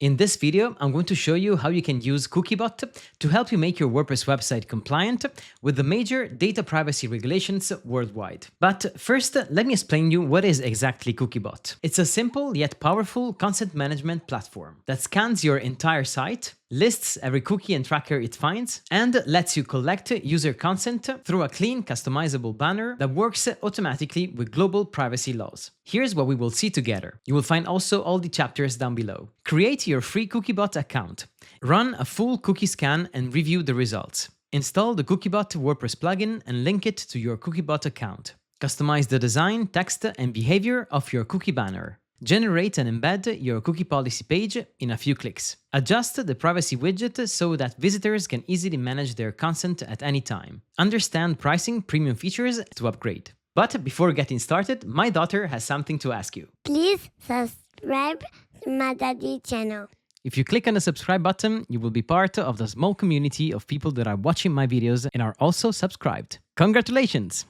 In this video, I'm going to show you how you can use Cookiebot to help you make your WordPress website compliant with the major data privacy regulations worldwide. But first, let me explain you what is exactly Cookiebot. It's a simple yet powerful content management platform that scans your entire site, lists every cookie and tracker it finds, and lets you collect user consent through a clean, customizable banner that works automatically with global privacy laws. Here's what we will see together. You will find also all the chapters down below. Create your free Cookiebot account. Run a full cookie scan and review the results. Install the Cookiebot WordPress plugin and link it to your Cookiebot account. Customize the design, text, and behavior of your cookie banner. Generate and embed your cookie policy page in a few clicks. Adjust the privacy widget so that visitors can easily manage their consent at any time. Understand pricing premium features to upgrade. But before getting started, my daughter has something to ask you. Please subscribe to my daddy channel. If you click on the subscribe button, you will be part of the small community of people that are watching my videos and are also subscribed. Congratulations!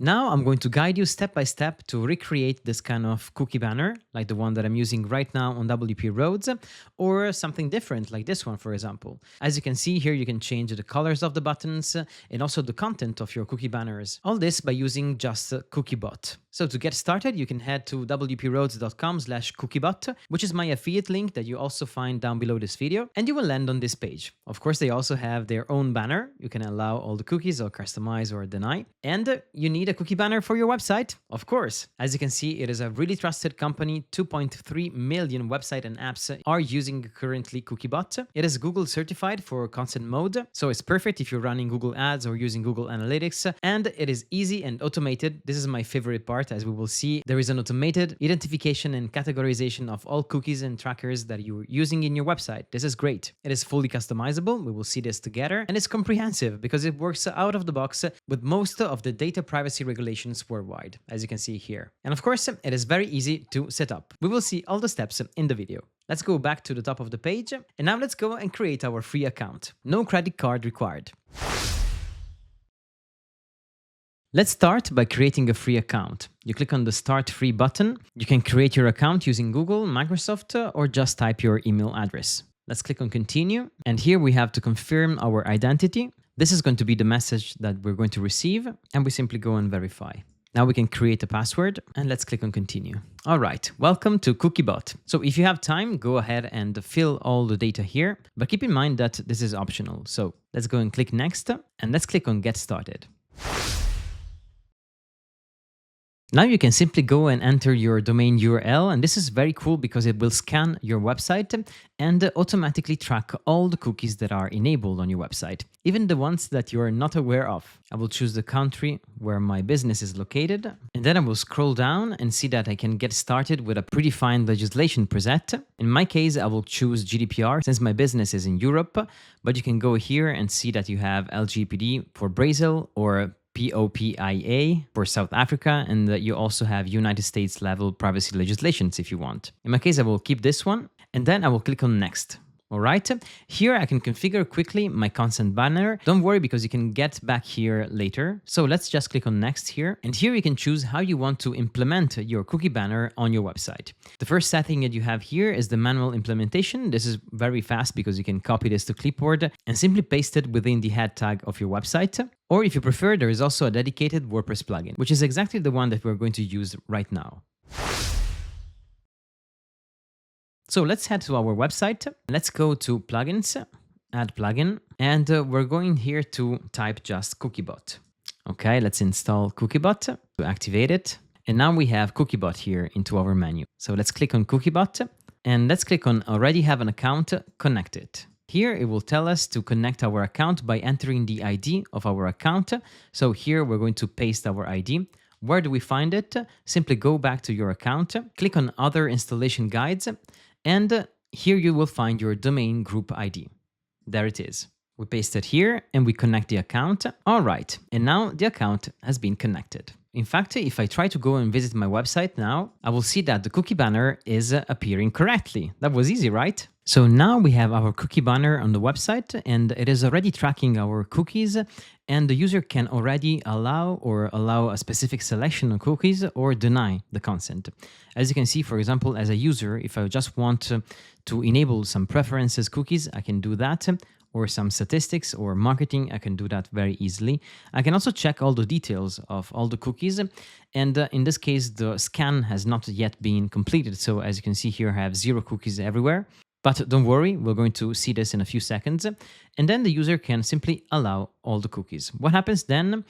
Now I'm going to guide you step by step to recreate this kind of cookie banner, like the one that I'm using right now on WP Roads, or something different like this one, for example. As you can see here, you can change the colors of the buttons and also the content of your cookie banners. All this by using just Cookiebot. So to get started, you can head to wproads.com/cookiebot, which is my affiliate link that you also find down below this video, and you will land on this page. Of course, they also have their own banner. You can allow all the cookies or customize or deny. And you need a cookie banner for your website, of course. As you can see, it is a really trusted company. 2.3 million websites and apps are using currently Cookiebot. It is Google certified for consent mode, so it's perfect if you're running Google Ads or using Google Analytics, and it is easy and automated. This is my favorite part. As we will see, there is an automated identification and categorization of all cookies and trackers that you're using in your website. This is great. It is fully customizable. We will see this together, and it's comprehensive because it works out of the box with most of the data privacy regulations worldwide, as you can see here. And of course, it is very easy to set up. We will see all the steps in the video. Let's go back to the top of the page, and now let's go and create our free account. No credit card required. Let's start by creating a free account. You click on the Start Free button. You can create your account using Google, Microsoft, or just type your email address. Let's click on Continue. And here we have to confirm our identity. This is going to be the message that we're going to receive, and we simply go and verify. Now we can create a password, and let's click on Continue. All right, welcome to Cookiebot. So if you have time, go ahead and fill all the data here, but keep in mind that this is optional. So let's go and click Next, and let's click on Get Started. Now you can simply go and enter your domain URL, and this is very cool because it will scan your website and automatically track all the cookies that are enabled on your website, even the ones that you are not aware of. I will choose the country where my business is located, and then I will scroll down and see that I can get started with a predefined legislation preset. In my case, I will choose GDPR since my business is in Europe, but you can go here and see that you have LGPD for Brazil or POPIA for South Africa, and you also have United States level privacy legislations if you want. In my case, I will keep this one, and then I will click on Next. All right, here I can configure quickly my consent banner. Don't worry because you can get back here later. So let's just click on Next here. And here you can choose how you want to implement your cookie banner on your website. The first setting that you have here is the manual implementation. This is very fast because you can copy this to clipboard and simply paste it within the head tag of your website. Or if you prefer, there is also a dedicated WordPress plugin, which is exactly the one that we're going to use right now. So let's head to our website. Let's go to Plugins, Add Plugin, and we're going here to type just Cookiebot. Okay, let's install Cookiebot to activate it. And now we have Cookiebot here into our menu. So let's click on Cookiebot, and let's click on Already Have an Account, Connect It. Here it will tell us to connect our account by entering the ID of our account. So here we're going to paste our ID. Where do we find it? Simply go back to your account, click on Other Installation Guides, and here you will find your domain group ID. There it is. We paste it here and we connect the account. All right, and now the account has been connected. In fact, if I try to go and visit my website now, I will see that the cookie banner is appearing correctly. That was easy, right? So now we have our cookie banner on the website, and it is already tracking our cookies, and the user can already allow a specific selection of cookies or deny the consent. As you can see, for example, as a user, if I just want to enable some preferences cookies, I can do that, or some statistics or marketing, I can do that very easily. I can also check all the details of all the cookies, and in this case, the scan has not yet been completed. So as you can see here, I have 0 cookies everywhere. But don't worry, we're going to see this in a few seconds. And then the user can simply allow all the cookies. What happens then?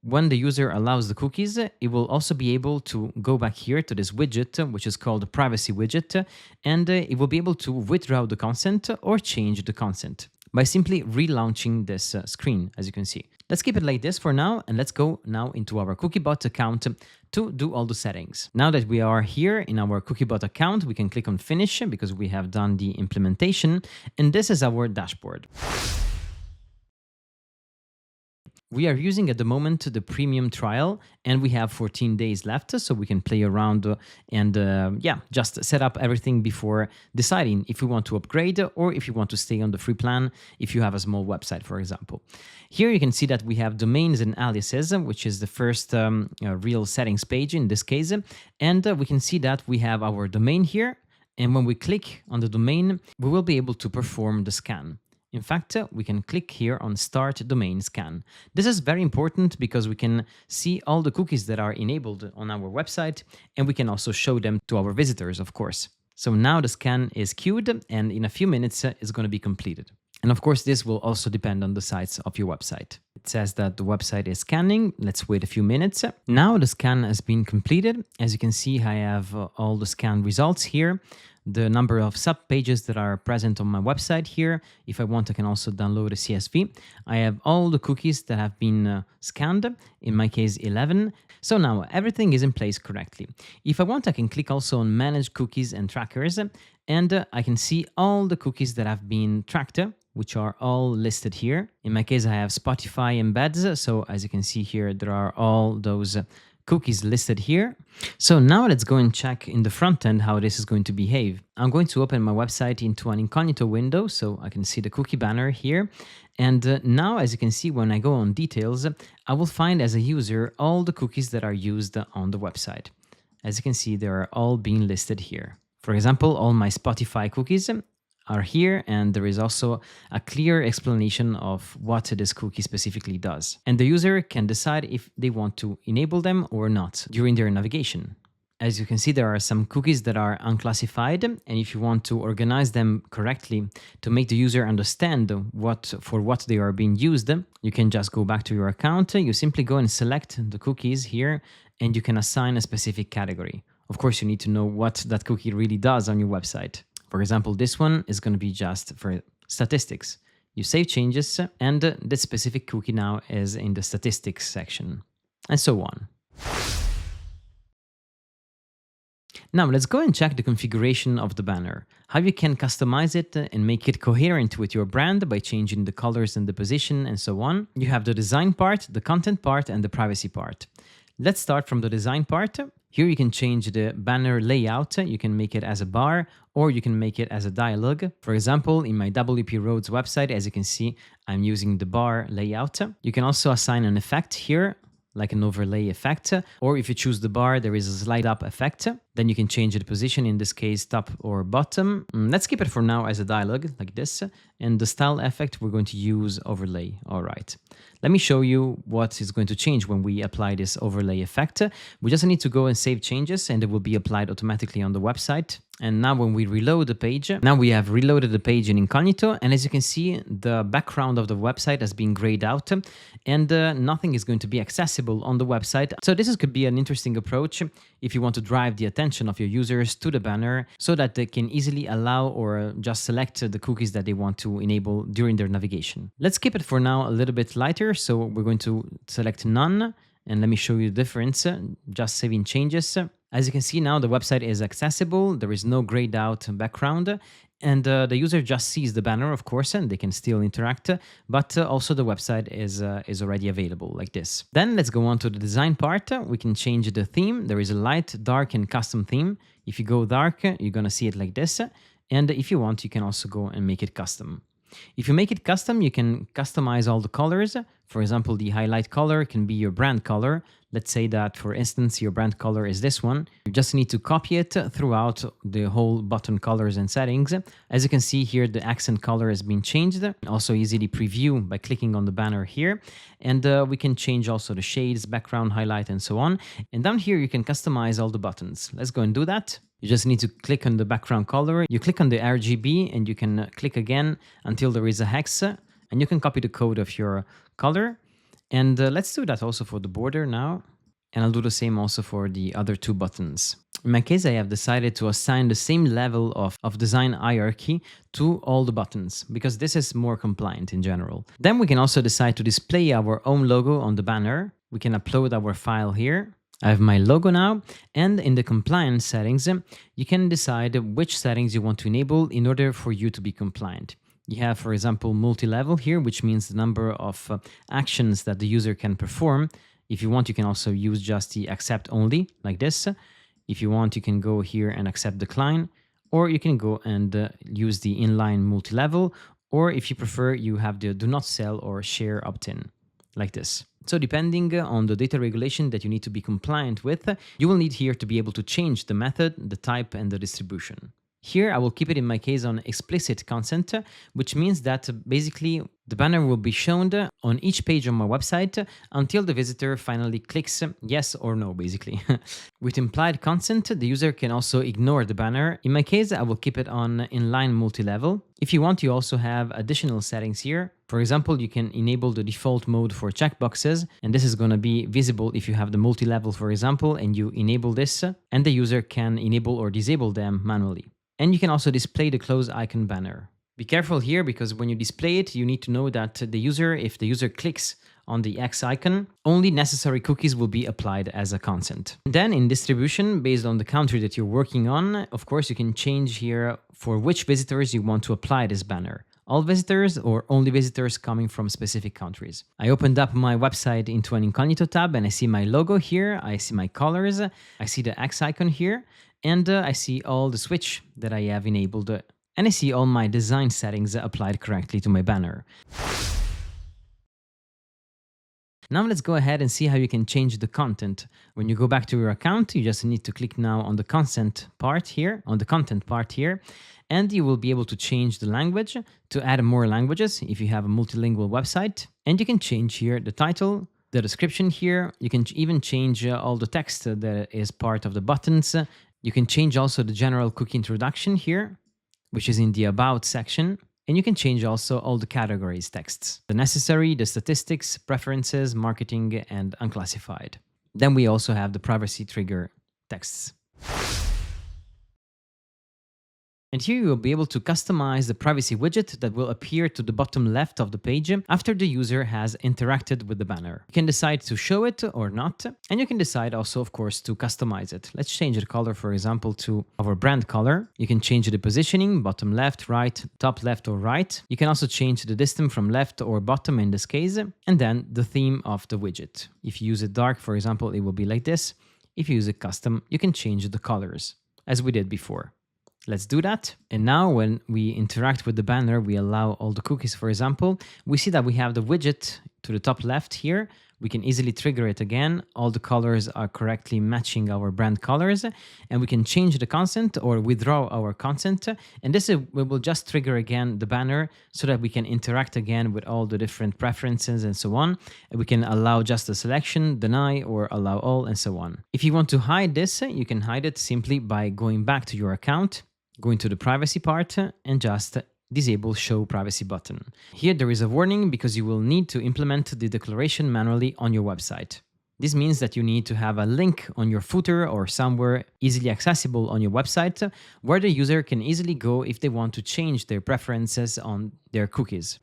When the user allows the cookies, it will also be able to go back here to this widget, which is called the privacy widget, and it will be able to withdraw the consent or change the consent by simply relaunching this screen, as you can see. Let's keep it like this for now, and let's go now into our Cookiebot account to do all the settings. Now that we are here in our Cookiebot account, we can click on Finish because we have done the implementation, and this is our dashboard. We are using at the moment the premium trial, and we have 14 days left, so we can play around and just set up everything before deciding if we want to upgrade or if you want to stay on the free plan if you have a small website, for example. Here you can see that we have domains and aliases, which is the first real settings page in this case, and we can see that we have our domain here, and when we click on the domain, we will be able to perform the scan. In fact, we can click here on Start Domain Scan. This is very important because we can see all the cookies that are enabled on our website, and we can also show them to our visitors, of course. So now the scan is queued, and in a few minutes it's going to be completed. And of course, this will also depend on the size of your website. It says that the website is scanning. Let's wait a few minutes. Now the scan has been completed. As you can see, I have all the scan results here. The number of sub-pages that are present on my website here. If I want, I can also download a CSV. I have all the cookies that have been scanned, in my case 11. So now everything is in place correctly. If I want, I can click also on Manage Cookies and Trackers, and I can see all the cookies that have been tracked, which are all listed here. In my case, I have Spotify embeds, so as you can see here, there are all those cookies listed here. So now let's go and check in the front end how this is going to behave. I'm going to open my website into an incognito window so I can see the cookie banner here. And now, as you can see, when I go on details, I will find as a user all the cookies that are used on the website. As you can see, they are all being listed here. For example, all my Spotify cookies are here, and there is also a clear explanation of what this cookie specifically does. And the user can decide if they want to enable them or not during their navigation. As you can see, there are some cookies that are unclassified, and if you want to organize them correctly to make the user understand for what they are being used, you can just go back to your account. You simply go and select the cookies here, and you can assign a specific category. Of course, you need to know what that cookie really does on your website. For example, this one is going to be just for statistics. You save changes, and this specific cookie now is in the statistics section, and so on. Now let's go and check the configuration of the banner, how you can customize it and make it coherent with your brand by changing the colors and the position and so on. You have the design part, the content part, and the privacy part. Let's start from the design part. Here you can change the banner layout. You can make it as a bar, or you can make it as a dialogue. For example, in my WP Roads website, as you can see, I'm using the bar layout. You can also assign an effect here, like an overlay effect, or if you choose the bar, there is a slide up effect. Then you can change the position, in this case, top or bottom. Let's keep it for now as a dialogue, like this. And the style effect, we're going to use overlay. All right. Let me show you what is going to change when we apply this overlay effect. We just need to go and save changes, and it will be applied automatically on the website. And now when we reload the page, now we have reloaded the page in incognito. And as you can see, the background of the website has been grayed out, and nothing is going to be accessible on the website. So this could be an interesting approach if you want to drive the attention of your users to the banner so that they can easily allow or just select the cookies that they want to enable during their navigation. Let's keep it for now a little bit lighter. So we're going to select none, and let me show you the difference, just saving changes. As you can see now, the website is accessible. There is no grayed out background, and the user just sees the banner, of course, and they can still interact, but also the website is already available like this. Then let's go on to the design part. We can change the theme. There is a light, dark, and custom theme. If you go dark, you're going to see it like this. And if you want, you can also go and make it custom. If you make it custom, you can customize all the colors. For example, the highlight color can be your brand color. Let's say that, for instance, your brand color is this one. You just need to copy it throughout the whole button colors and settings. As you can see here, the accent color has been changed. Also easily preview by clicking on the banner here. And we can change also the shades, background, highlight, and so on. And down here, you can customize all the buttons. Let's go and do that. You just need to click on the background color. You click on the RGB and you can click again until there is a hex, and you can copy the code of your color. And let's do that also for the border now. And I'll do the same also for the other two buttons. In my case, I have decided to assign the same level of design hierarchy to all the buttons, because this is more compliant in general. Then we can also decide to display our own logo on the banner. We can upload our file here. I have my logo now, and in the compliance settings, you can decide which settings you want to enable in order for you to be compliant. You have, for example, multi-level here, which means the number of actions that the user can perform. If you want, you can also use just the accept only, like this. If you want, you can go here and accept decline, or you can go and use the inline multi-level, or if you prefer, you have the do not sell or share opt-in, like this. So depending on the data regulation that you need to be compliant with, you will need here to be able to change the method, the type, and the distribution. Here, I will keep it in my case on explicit consent, which means that basically the banner will be shown on each page on my website until the visitor finally clicks yes or no, basically. With implied consent, the user can also ignore the banner. In my case, I will keep it on inline multi-level. If you want, you also have additional settings here. For example, you can enable the default mode for checkboxes, and this is going to be visible if you have the multi-level, for example, and you enable this, and the user can enable or disable them manually. And you can also display the close icon banner. Be careful here, because when you display it, you need to know that if the user clicks on the X icon, only necessary cookies will be applied as a consent. Then in distribution, based on the country that you're working on, of course, you can change here for which visitors you want to apply this banner. All visitors or only visitors coming from specific countries. I opened up my website into an incognito tab and I see my logo here, I see my colors, I see the X icon here, and I see all the switch that I have enabled, and I see all my design settings applied correctly to my banner. Now let's go ahead and see how you can change the content. When you go back to your account, you just need to click now on the content part here, and you will be able to change the language to add more languages if you have a multilingual website. And you can change here the title, the description here. You can even change all the text that is part of the buttons. You can change also the general cookie introduction here, which is in the About section. And you can change also all the categories texts, the necessary, the statistics, preferences, marketing, and unclassified. Then we also have the privacy trigger texts. And here you will be able to customize the privacy widget that will appear to the bottom left of the page after the user has interacted with the banner. You can decide to show it or not, and you can decide also, of course, to customize it. Let's change the color, for example, to our brand color. You can change the positioning, bottom left, right, top left, or right. You can also change the distance from left or bottom in this case, and then the theme of the widget. If you use it dark, for example, it will be like this. If you use it custom, you can change the colors, as we did before. Let's do that. And now when we interact with the banner, we allow all the cookies, for example, we see that we have the widget to the top left here. We can easily trigger it again. All the colors are correctly matching our brand colors, and we can change the consent or withdraw our consent. And this will just trigger again the banner so that we can interact again with all the different preferences and so on. And we can allow just a selection, deny, or allow all, and so on. If you want to hide this, you can hide it simply by going back to your account, going to the privacy part, and just disable show privacy button. Here there is a warning because you will need to implement the declaration manually on your website. This means that you need to have a link on your footer or somewhere easily accessible on your website where the user can easily go if they want to change their preferences on their cookies.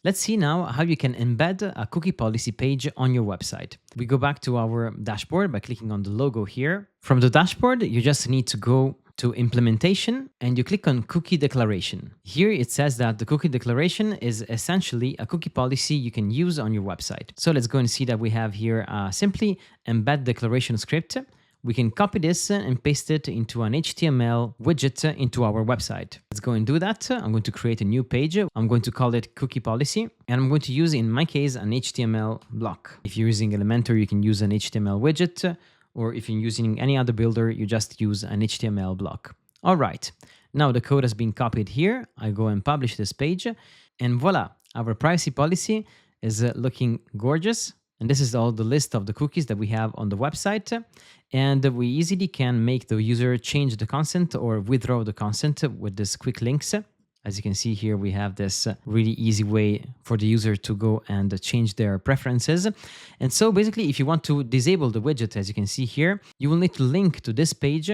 Let's see now how you can embed a cookie policy page on your website. We go back to our dashboard by clicking on the logo here. From the dashboard, you just need to go to implementation and you click on cookie declaration. Here it says that the cookie declaration is essentially a cookie policy you can use on your website. So let's go and see that we have here a simply embed declaration script, we can copy this and paste it into an HTML widget into our website. Let's go and do that. I'm going to create a new page. I'm going to call it Cookie Policy, and I'm going to use, in my case, an HTML block. If you're using Elementor, you can use an HTML widget, or if you're using any other builder, you just use an HTML block. All right, now the code has been copied here. I go and publish this page, and voila, our privacy policy is looking gorgeous. And this is all the list of the cookies that we have on the website. And we easily can make the user change the consent or withdraw the consent with this quick links. As you can see here, we have this really easy way for the user to go and change their preferences. And so basically, if you want to disable the widget, as you can see here, you will need to link to this page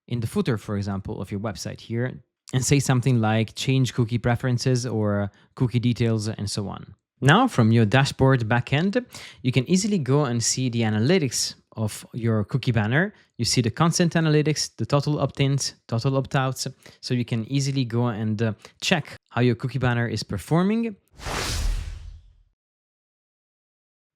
in the footer, for example, of your website here, and say something like change cookie preferences or cookie details and so on. Now, from your dashboard backend, you can easily go and see the analytics of your cookie banner. You see the consent analytics, the total opt-ins, total opt-outs. So you can easily go and check how your cookie banner is performing.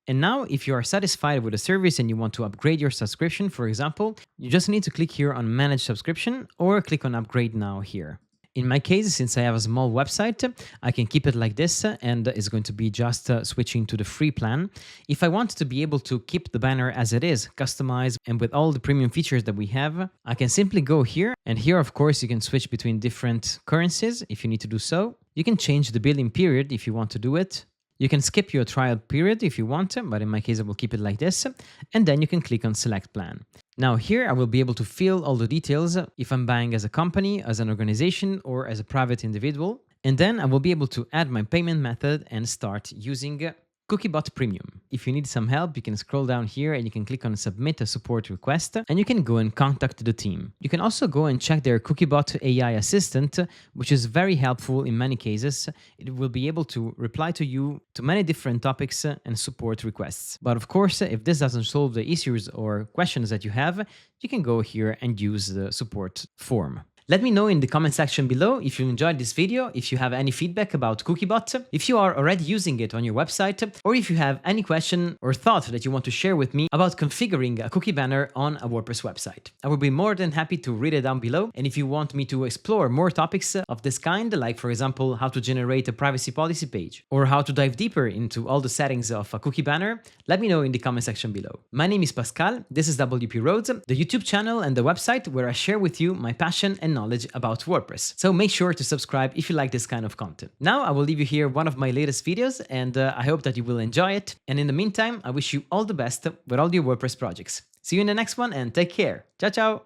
And now, if you are satisfied with the service and you want to upgrade your subscription, for example, you just need to click here on Manage Subscription or click on Upgrade Now here. In my case, since I have a small website, I can keep it like this and it's going to be just switching to the free plan. If I want to be able to keep the banner as it is, customized and with all the premium features that we have, I can simply go here. And here, of course, you can switch between different currencies if you need to do so. You can change the billing period if you want to do it. You can skip your trial period if you want, but in my case, I will keep it like this. And then you can click on Select Plan. Now here, I will be able to fill all the details if I'm buying as a company, as an organization, or as a private individual. And then I will be able to add my payment method and start using Cookiebot Premium. If you need some help, you can scroll down here and you can click on Submit a Support Request, and you can go and contact the team. You can also go and check their Cookiebot AI assistant, which is very helpful in many cases. It will be able to reply to you to many different topics and support requests. But of course, if this doesn't solve the issues or questions that you have, you can go here and use the support form. Let me know in the comment section below if you enjoyed this video, if you have any feedback about Cookiebot, if you are already using it on your website, or if you have any question or thought that you want to share with me about configuring a cookie banner on a WordPress website. I will be more than happy to read it down below. And if you want me to explore more topics of this kind, like for example, how to generate a privacy policy page, or how to dive deeper into all the settings of a cookie banner, let me know in the comment section below. My name is Pascal, this is WP Roads, the YouTube channel and the website where I share with you my passion and knowledge about WordPress. So make sure to subscribe if you like this kind of content. Now I will leave you here one of my latest videos, and I hope that you will enjoy it. And in the meantime, I wish you all the best with all your WordPress projects. See you in the next one and take care. Ciao, ciao.